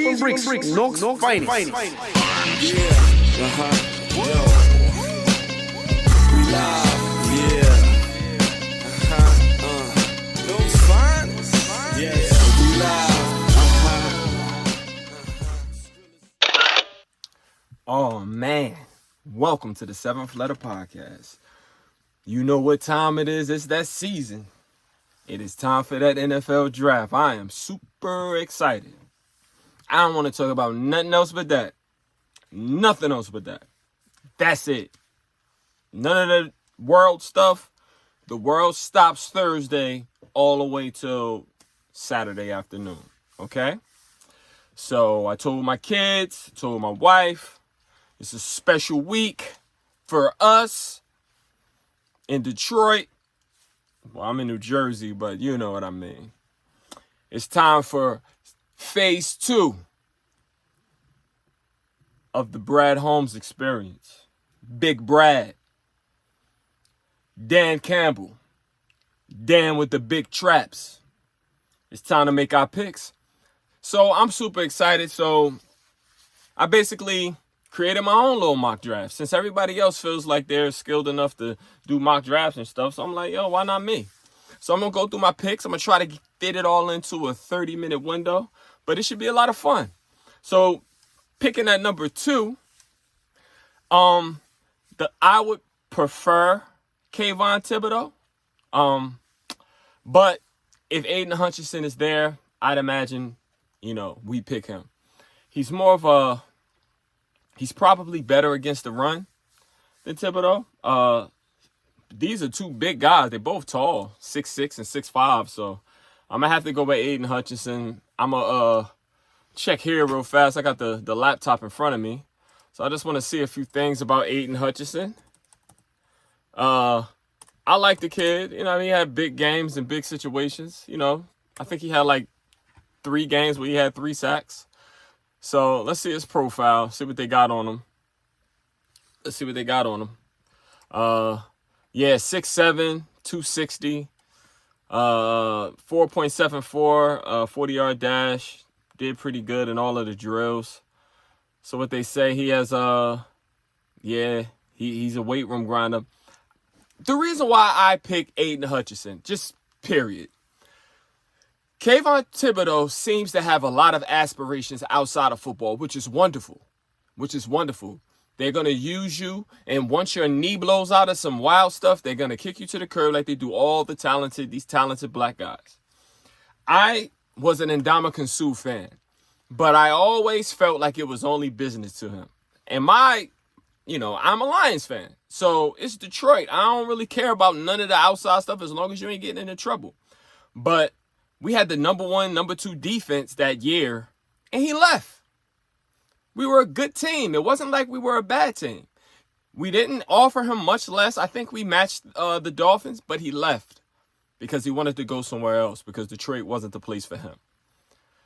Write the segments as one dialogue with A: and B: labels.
A: from Bricks, Knox Finest.
B: Yeah, yo. We live, yeah. Those finest, yes. We live,
C: Oh man, welcome to the Seventh Letter Podcast. You know what time it is. It's that season. It is time for that NFL draft. I am super excited. I don't want to talk about nothing else but that. Nothing else but that. That's it. None of the world stuff. The world stops Thursday all the way till Saturday afternoon. Okay? So I told my kids, told my wife, it's a special week for us in Detroit. Well, I'm in New Jersey, but you know what I mean. It's time for phase 2 of the Brad Holmes experience. Big Brad. Dan Campbell. Dan with the big traps. It's time to make our picks. So I'm super excited. So I basically created my own little mock draft. Since everybody else feels like they're skilled enough to do mock drafts and stuff. So I'm like, yo, why not me? So I'm going to go through my picks. I'm going to try to fit it all into a 30-minute window. But it should be a lot of fun. So picking at number 2, I would prefer Kayvon Thibodeaux. But if Aiden Hutchinson is there, I'd imagine, we pick him. He's more of he's probably better against the run than Thibodeaux. These are two big guys. They're both tall, 6'6" and 6'5". So I'm going to have to go by Aiden Hutchinson. I'm going to check here real fast. I got the laptop in front of me. So I just want to see a few things about Aiden Hutchinson. I like the kid. He had big games and big situations. I think he had like 3 games where he had 3 sacks. So let's see his profile, see what they got on him. Let's see what they got on him. 6'7", 260, 4.74, 40-yard dash. Did pretty good in all of the drills. So what they say, he has he's a weight room grinder. The reason why I pick Aiden Hutchinson, just period. Kayvon Thibodeaux seems to have a lot of aspirations outside of football, which is wonderful. They're going to use you, and once your knee blows out of some wild stuff, they're going to kick you to the curb like they do all these talented black guys. I was an Ndamukong Suh fan, but I always felt like it was only business to him. And I'm a Lions fan, so it's Detroit. I don't really care about none of the outside stuff as long as you ain't getting into trouble. But we had the number 1, number 2 defense that year, and he left. We were a good team. It wasn't like we were a bad team. We didn't offer him much less. I think we matched the Dolphins, but he left because he wanted to go somewhere else because Detroit wasn't the place for him.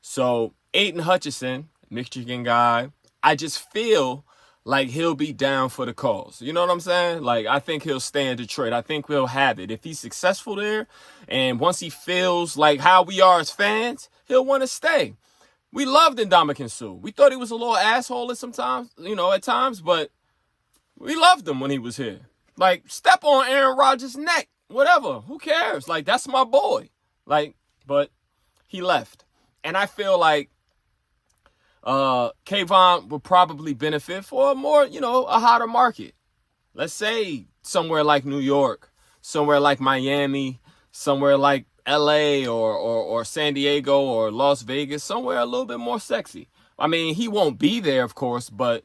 C: So Aiden Hutchinson, Michigan guy, I just feel like he'll be down for the cause. You know what I'm saying? Like, I think he'll stay in Detroit. I think he'll have it. If he's successful there, and once he feels like how we are as fans, he'll want to stay. We loved Ndamukong Suh. We thought he was a little asshole at times, but we loved him when he was here. Like, step on Aaron Rodgers' neck, whatever. Who cares? Like, that's my boy. Like, but he left. And I feel like Kayvon would probably benefit for a more, a hotter market. Let's say somewhere like New York, somewhere like Miami, somewhere like LA or San Diego or Las Vegas, somewhere a little bit more sexy. I mean, he won't be there, of course, but,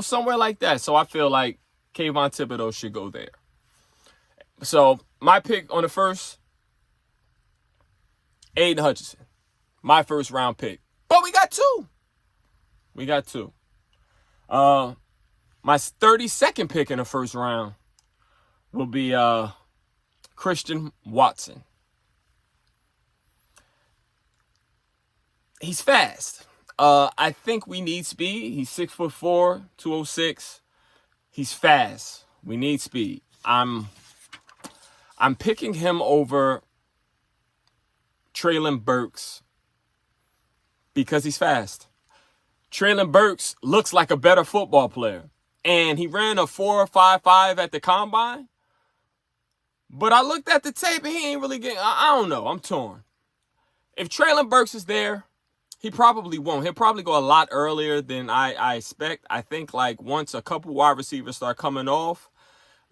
C: somewhere like that. So I feel like Kayvon Thibodeaux should go there. So my pick on the first, Aiden Hutchinson. My first round pick. But we got 2. My 32nd pick in the first round will be Christian Watson. He's fast. I think we need speed. He's 6'4", 206. He's fast. We need speed. I'm picking him over Treylon Burks because he's fast. Treylon Burks looks like a better football player. And he ran a 4.55 at the combine. But I looked at the tape and he ain't really getting, I don't know. I'm torn. If Treylon Burks is there, he probably won't. He'll probably go a lot earlier than I expect. I think like once a couple wide receivers start coming off,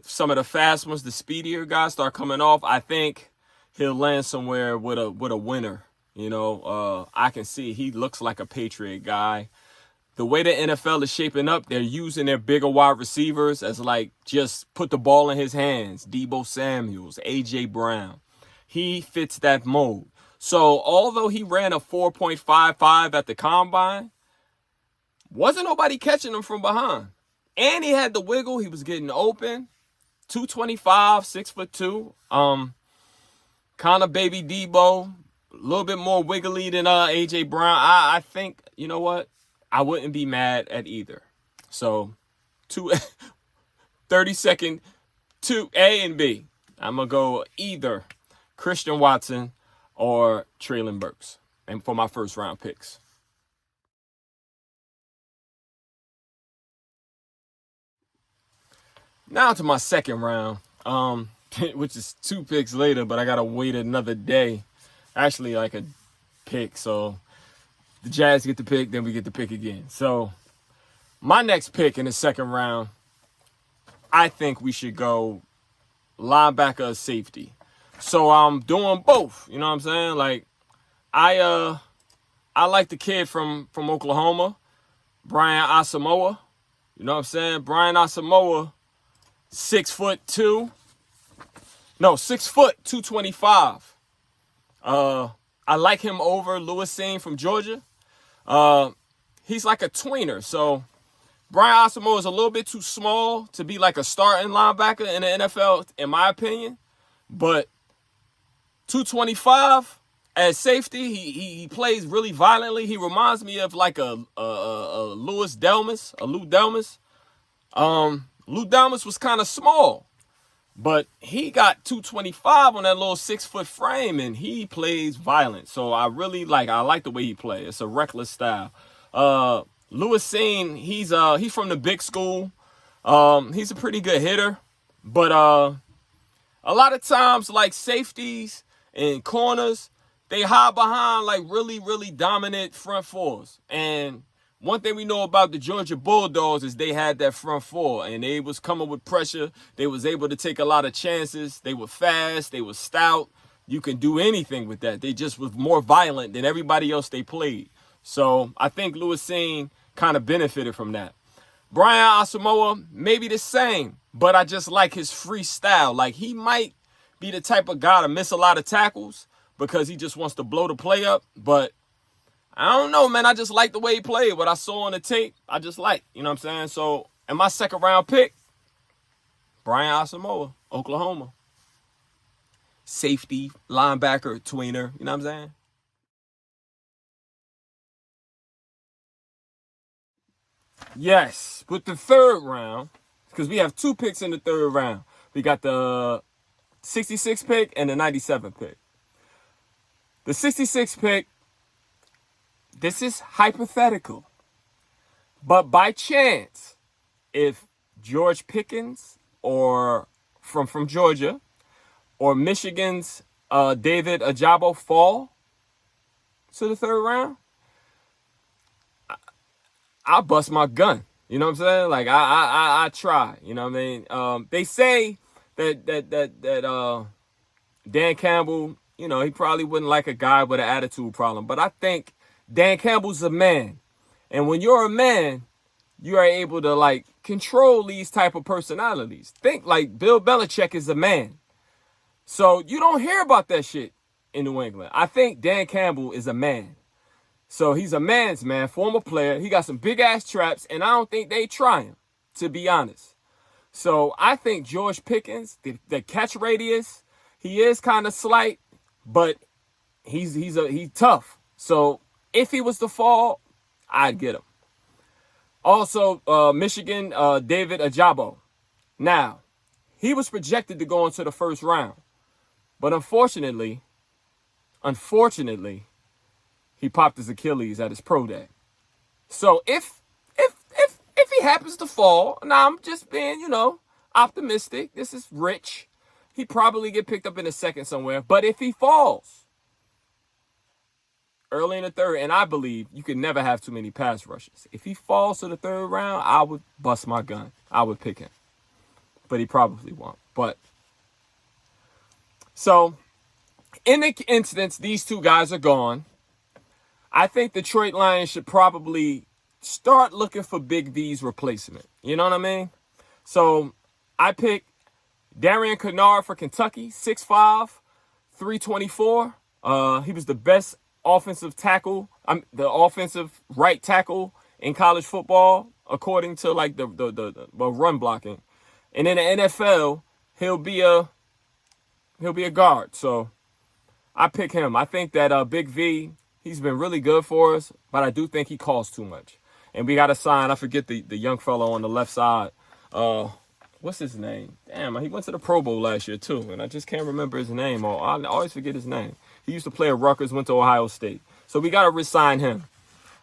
C: some of the fast ones, the speedier guys start coming off, I think he'll land somewhere with a winner. I can see he looks like a Patriot guy. The way the NFL is shaping up, they're using their bigger wide receivers as like just put the ball in his hands. Deebo Samuels, A.J. Brown. He fits that mold. So although he ran a 4.55 at the combine, wasn't nobody catching him from behind. And he had the wiggle. He was getting open. 225, 6'2". Kind of baby Deebo. A little bit more wiggly than A.J. Brown. I think, you know what? I wouldn't be mad at either. So, 30-second, 2 A and B. I'm going to go either Christian Watson or Treylon Burks, and for my first round picks. Now to my second round, which is 2 picks later, but I got to wait another day. Actually, like a pick, so the Jazz get the pick, then we get the pick again. So my next pick in the second round, I think we should go linebacker or safety. So I'm doing both. You know what I'm saying? Like I like the kid from Oklahoma, Brian Asamoah. You know what I'm saying? Brian Asamoah, 6'2". No, 6 foot, 225. I like him over Lewis Cine from Georgia. He's like a tweener. So Brian Asamoah is a little bit too small to be like a starting linebacker in the NFL, in my opinion. But 225 as safety, he plays really violently. He reminds me of like a Lou Delmas. Lou Delmas was kind of small, but he got 225 on that little 6 foot frame, and he plays violent. So I like the way he plays. It's a reckless style. Lewis Cine, he's from the big school. He's a pretty good hitter, but a lot of times like safeties and corners, they hide behind like really, really dominant front fours. And one thing we know about the Georgia Bulldogs is they had that front four, and they was coming with pressure. They was able to take a lot of chances. They were fast. They were stout. You can do anything with that. They just was more violent than everybody else they played. So I think Lewis Cine kind of benefited from that. Brian Asamoah, maybe the same, but I just like his freestyle. Like, he might be the type of guy to miss a lot of tackles because he just wants to blow the play up. But I don't know, man. I just like the way he played. What I saw on the tape, I just like. You know what I'm saying? So, in my second round pick, Brian Asamoah, Oklahoma. Safety, linebacker, tweener. You know what I'm saying? Yes, with the third round, because we have 2 picks in the third round. We got the 66 pick and the 97 pick. The 66 pick, this is hypothetical. But by chance, if George Pickens or from Georgia or Michigan's David Ojabo fall to the third round, I'll bust my gun. You know what I'm saying? Like I try. You know what I mean? They say that Dan Campbell, you know, he probably wouldn't like a guy with an attitude problem. But I think Dan Campbell's a man. And when you're a man, you are able to like control these type of personalities. Think like Bill Belichick is a man. So you don't hear about that shit in New England. I think Dan Campbell is a man. So he's a man's man, former player. He got some big ass traps, and I don't think they try him, to be honest. So I think George Pickens, the catch radius, he is kind of slight, but he's tough. So if he was to fall, I'd get him. Also, Michigan David Ojabo. Now, he was projected to go into the first round, but unfortunately, he popped his Achilles at his pro day. So if he happens to fall, now I'm just being, optimistic. This is rich. He probably get picked up in a second somewhere. But if he falls early in the third, and I believe you can never have too many pass rushes. If he falls to the third round, I would bust my gun. I would pick him. But he probably won't. But so in the instance, these two guys are gone. I think the Detroit Lions should probably start looking for Big V's replacement. You know what I mean? So I picked Darian Kinnard for Kentucky, 6'5", 324. He was the best offensive tackle. The offensive right tackle in college football, according to like the run blocking. And in the NFL, he'll be a guard. So I pick him. I think that Big V, he's been really good for us, but I do think he costs too much. And we got to sign, I forget the young fellow on the left side. What's his name? Damn, he went to the Pro Bowl last year too, and I just can't remember his name. Or I always forget his name. He used to play at Rutgers, went to Ohio State. So we got to re-sign him.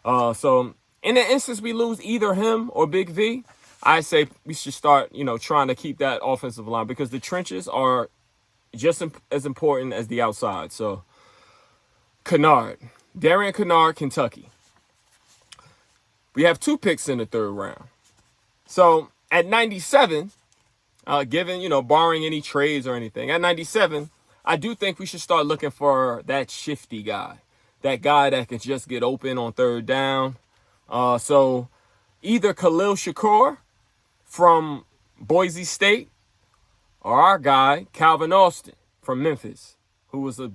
C: So in the instance we lose either him or Big V, I say we should start, trying to keep that offensive line because the trenches are just as important as the outside. So Darian Kinnard, Kentucky. We have 2 picks in the third round. So at 97, given, barring any trades or anything, at 97, I do think we should start looking for that shifty guy. That guy that can just get open on third down. So either Khalil Shakur from Boise State or our guy, Calvin Austin from Memphis, who was a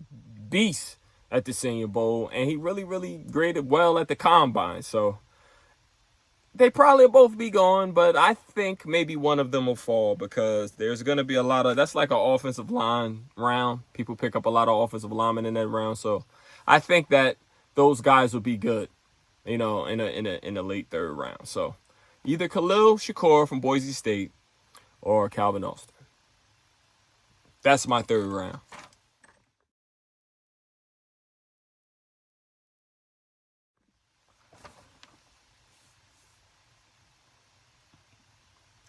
C: beast at the Senior Bowl. And he really, really graded well at the Combine. So they probably both be gone, but I think maybe one of them will fall because there's going to be a lot of, that's like an offensive line round. People pick up a lot of offensive linemen in that round. So I think that those guys will be good, in the late third round. So either Khalil Shakur from Boise State or Calvin Austin. That's my third round.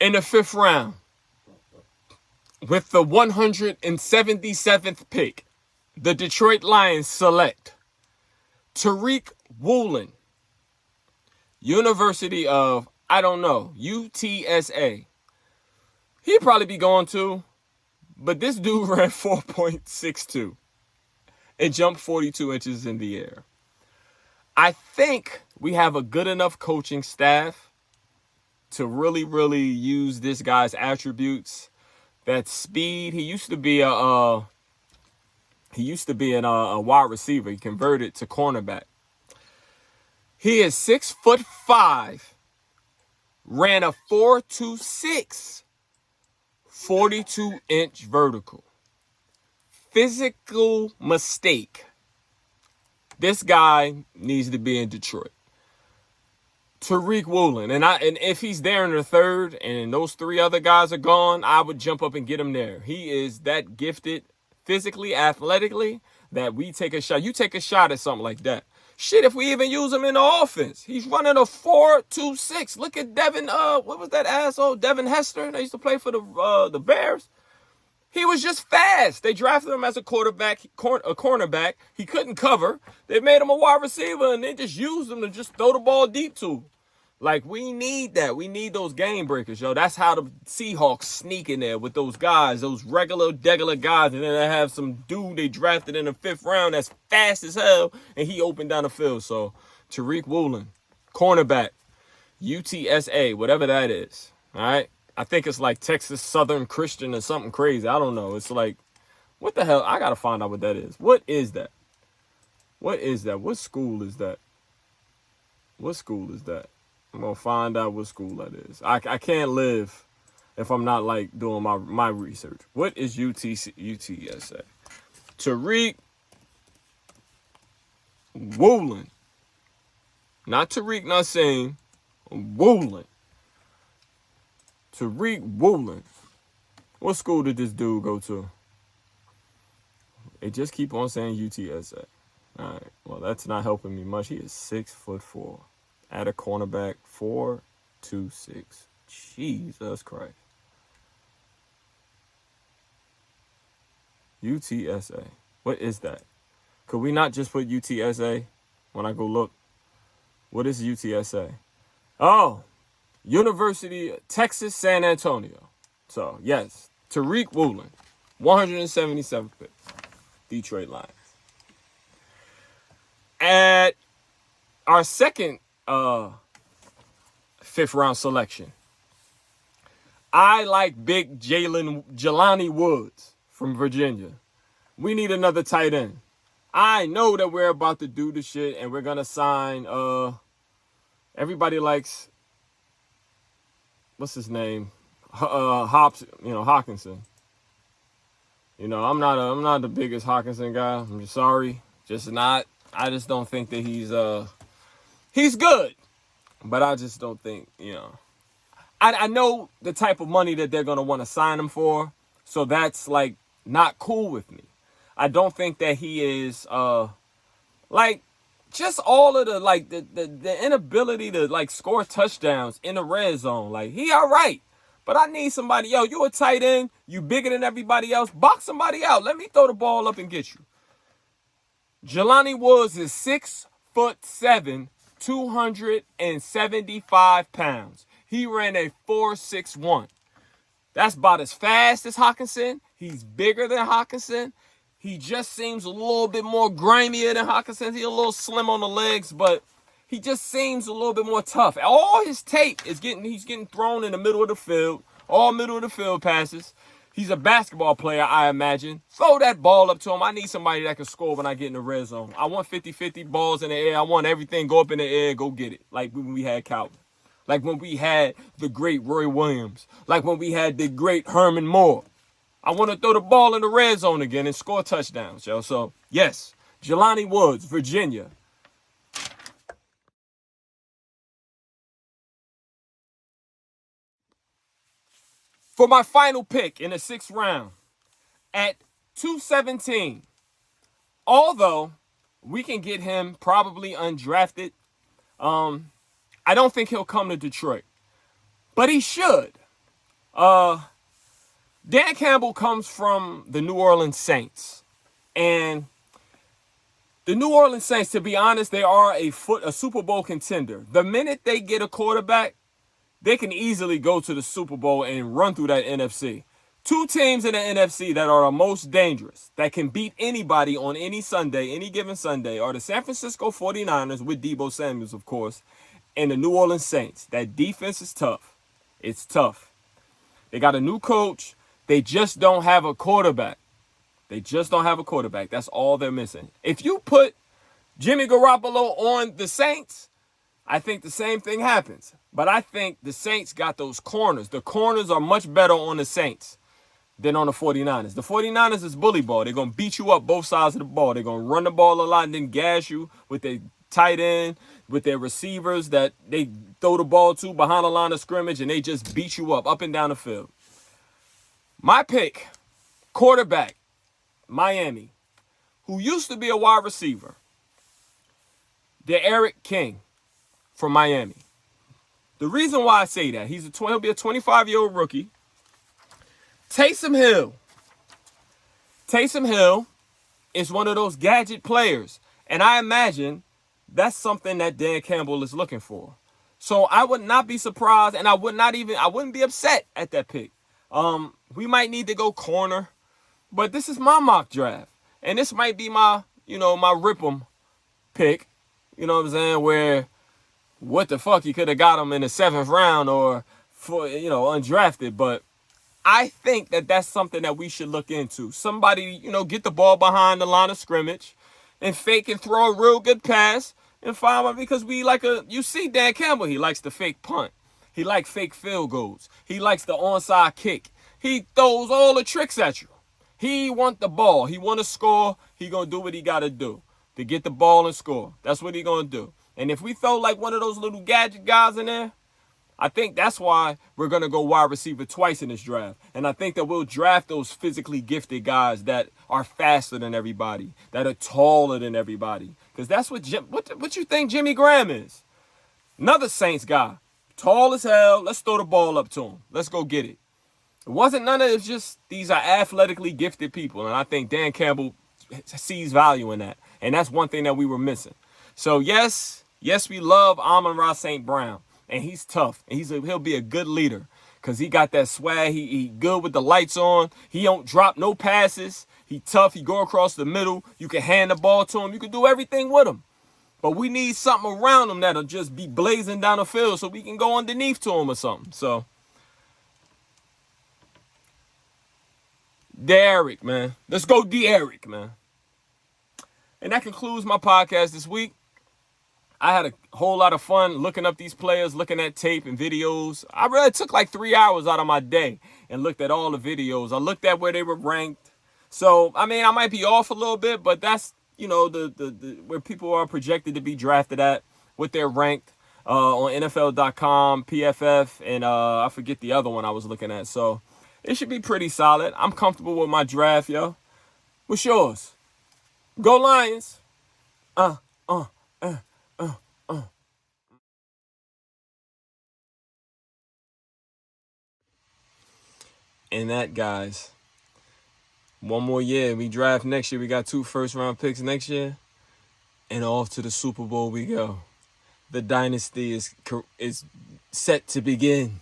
C: In the 5th round, with the 177th pick, the Detroit Lions select Tariq Woolen, University of, UTSA. He'd probably be gone too, but this dude ran 4.62 and jumped 42 inches in the air. I think we have a good enough coaching staff to really, really use this guy's attributes. That speed. He used to be a wide receiver. He converted to cornerback. He is 6'5", ran a 4.26, 42-inch vertical. Physical mistake. This guy needs to be in Detroit. Tariq Woolen. And if he's there in the third and those 3 other guys are gone, I would jump up and get him there. He is that gifted physically, athletically, that we take a shot. You take a shot at something like that. Shit, if we even use him in the offense. He's running a 4.26. Look at Devin, what was that asshole? Devin Hester. They used to play for the Bears. He was just fast. They drafted him as a cornerback. He couldn't cover. They made him a wide receiver, and they just used him to just throw the ball deep to him. Like, we need that. We need those game breakers, yo. That's how the Seahawks sneak in there with those guys, those degular guys. And then they have some dude they drafted in the 5th round that's fast as hell, and he opened down the field. So, Tariq Woolen, cornerback, UTSA, whatever that is. All right? I think it's like Texas Southern Christian or something crazy. I don't know. It's like, what the hell? I got to find out what that is. What is that? What is that? What school is that? What school is that? I'm going to find out what school that is. I can't live if I'm not, like, doing my research. What is UTSA? Tariq Woolen. Not Tariq Nassim. Woolen. Tariq Woolen. What school did this dude go to? They just keep on saying UTSA. All right. Well, that's not helping me much. He is 6'4". Add a cornerback. 426. Jesus Christ. UTSA. What is that? Could we not just put UTSA when I go look? What is UTSA? Oh, University of Texas San Antonio. So, yes, Tariq Woolen, 177th pick, Detroit Lions. At our second fifth-round selection, I like big Jelani Woods from Virginia. We need another tight end. I know that we're about to do the shit and we're going to sign, everybody likes, what's his name? Hutchinson. You know, I'm not the biggest Hutchinson guy. I'm just sorry. Just not. I just don't think that he's good. But I just don't think, I know the type of money that they're going to want to sign him for. So that's like not cool with me. I don't think that he is just all of the inability to score touchdowns in the red zone. Like, he all right. But I need somebody, you a tight end, you bigger than everybody else, box somebody out. Let me throw the ball up and get you. Jelani Woods is 6'7", 275 pounds. He ran a 4.61. That's about as fast as Hutchinson. He's bigger than Hutchinson. He just seems a little bit more grimier than Hutchinson. He's a little slim on the legs, but he just seems a little bit more tough. All his tape is he's getting thrown in the middle of the field. All middle of the field passes. He's a basketball player, I imagine. Throw that ball up to him. I need somebody that can score when I get in the red zone. I want 50-50 balls in the air. I want everything go up in the air, go get it. Like when we had Calvin. Like when we had the great Roy Williams. Like when we had the great Herman Moore. I want to throw the ball in the red zone again and score touchdowns, yo. So, yes, Jelani Woods, Virginia. For my final pick in the 6th round, at 217, although we can get him probably undrafted, I don't think he'll come to Detroit, but he should. Dan Campbell comes from the New Orleans Saints, and the New Orleans Saints, to be honest, they are a Super Bowl contender. The minute they get a quarterback, they can easily go to the Super Bowl and run through that NFC. 2 teams in the NFC that are the most dangerous, that can beat anybody on any Sunday, any given Sunday, are the San Francisco 49ers with Deebo Samuels, of course, and the New Orleans Saints. That defense is tough. It's tough. They got a new coach. They just don't have a quarterback. That's all they're missing. If you put Jimmy Garoppolo on the Saints, I think the same thing happens. But I think the Saints got those corners. The corners are much better on the Saints than on the 49ers. The 49ers is bully ball. They're going to beat you up both sides of the ball. They're going to run the ball a lot and then gas you with their tight end, with their receivers that they throw the ball to behind the line of scrimmage, and they just beat you up and down the field. My pick, quarterback, Miami, who used to be a wide receiver, Derek King from Miami. The reason why I say that, he'll be a 25-year-old rookie. Taysom Hill is one of those gadget players, and I imagine that's something that Dan Campbell is looking for. So I would not be surprised, and I wouldn't be upset at that pick. We might need to go corner, but this is my mock draft, and this might be my rip 'em pick. You know what I'm saying? Where, what the fuck, you could have got him in the 7th round or for undrafted, but I think that that's something that we should look into. Somebody, get the ball behind the line of scrimmage and fake and throw a real good pass and find out, because you see Dan Campbell, he likes to fake punt. He likes fake field goals. He likes the onside kick. He throws all the tricks at you. He want the ball. He want to score. He going to do what he got to do to get the ball and score. That's what he going to do. And if we throw like one of those little gadget guys in there, I think that's why we're going to go wide receiver twice in this draft. And I think that we'll draft those physically gifted guys that are faster than everybody, that are taller than everybody. Because that's what you think Jimmy Graham is. Another Saints guy. Tall as hell. Let's throw the ball up to him. Let's go get it. It wasn't none of it. It's just these are athletically gifted people. And I think Dan Campbell sees value in that. And that's one thing that we were missing. So, yes, we love Amon-Ra St. Brown. And he's tough. And he'll be a good leader because he got that swag. He good with the lights on. He don't drop no passes. He tough. He go across the middle. You can hand the ball to him. You can do everything with him. But we need something around him that'll just be blazing down the field so we can go underneath to him or something. So, Derek, man. Let's go Derek, man. And that concludes my podcast this week. I had a whole lot of fun looking up these players, looking at tape and videos. I really took like 3 hours out of my day and looked at all the videos. I looked at where they were ranked. So, I mean, I might be off a little bit, but that's, you know, the where people are projected to be drafted at, what they're ranked on NFL.com, PFF, and I forget the other one I was looking at. So, it should be pretty solid. I'm comfortable with my draft, yo. What's yours? Go Lions. And that, guys, one more year. We draft next year. We got 2 first-round picks next year. And off to the Super Bowl we go. The dynasty is set to begin.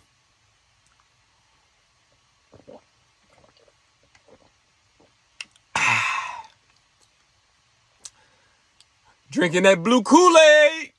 C: Drinking that blue Kool-Aid.